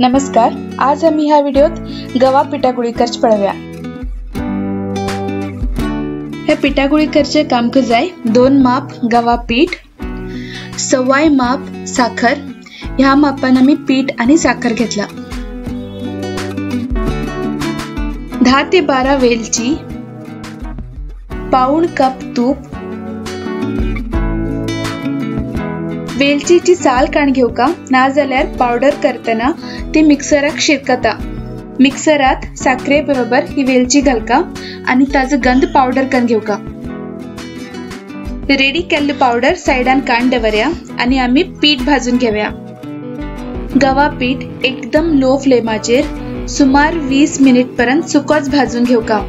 नमस्कार, आज आम्ही ह्या व्हिडिओत गवा पिठागुळी करच पळव्या। हे पिठागुळी करचे काम जाय 2 माप गवा पीठ, 1.25 माप साखर। ह्या मापाने आम्ही पीठ आणि साखर घेतला। 10 ते 12 वेलची, पाऊण कप तूप। वेलचीची साल काढ घेऊ का ना जाल्यार पावडर करताना ती मिक्सराक शिरकता। मिक्सरात साखरे बरोबर ही वेलची घालका आणि ताजो गंध पावडर करून घेऊ का। रेडी केल्ले पावडर साइडान काढ दवरया आणि आम्ही पीठ भाजून घेऊया। गवा पीठ एकदम लो फ्लेमाचेर सुमार 20 मिनिट पर्यंत सुकोच भाजून घेऊ का।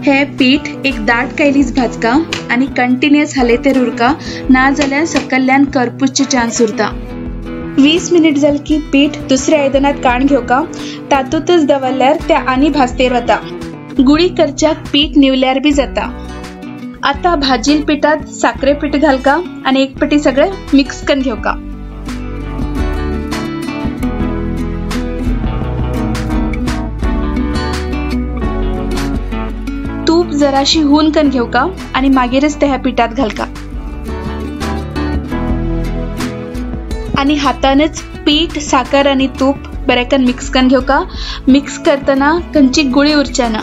हे पीठ एक दाट कैलीस भाजका आणि कंटिन्युअस हलयते उरका ना जाल्यार सकल्ल्यान करपूचे चान्स उरता। 20 मिनिट जाल की पीठ दुसऱ्या आयदनात काढ घेऊ का। तातूंतच दवरल्यार ते आनी भाजतेर वता। गुळी करच्याक पीठ निवल्यार बी जाता। आता भाजील पिठात साखरे पीठ घालका आणि एक पटी सगळे मिक्स करून घेऊ का। तूप जराशी हून करून घेऊ का आणि मागीरच त्या पिठात घालका आणि हातानेच पीठ साखर आणि तूप बरेकन मिक्स करून घेऊ का। मिक्स करताना कंची गुळी उरच्याना।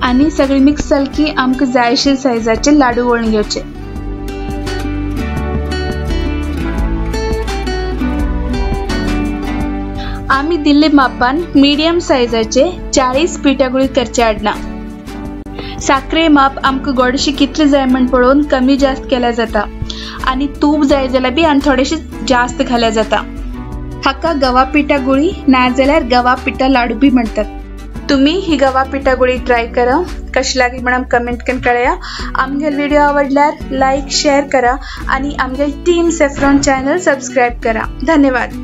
आणि सगळे मिक्स जाल की आमक जायशील सायजाचे लाडू वळून घेवचे। आम्ही दिल्ली मापान मीडियम सायजाचे 40 पिठागुळी करचे आडना। साखरे माप आमक गोडशी कितले जाय म्हण पळोवन कमी जास्त केला जाता आणि तूप जाय जाल्यार बी आनी थोडेशे जास्त घाल्या जाता। हाका गवा पिठागुळी ना जाल्यार गवा पिठा लाडू बी म्हणतात। तुम्ही ही गवा पिठागुळी ट्राय करा, कशी लागली म्हणून कमेंट करून कळया। आमगे व्हिडिओ आवडल्यार लाईक शेअर करा आणि आमगे टीम सॅफ्रॉन चॅनल सबस्क्राइब करा। धन्यवाद।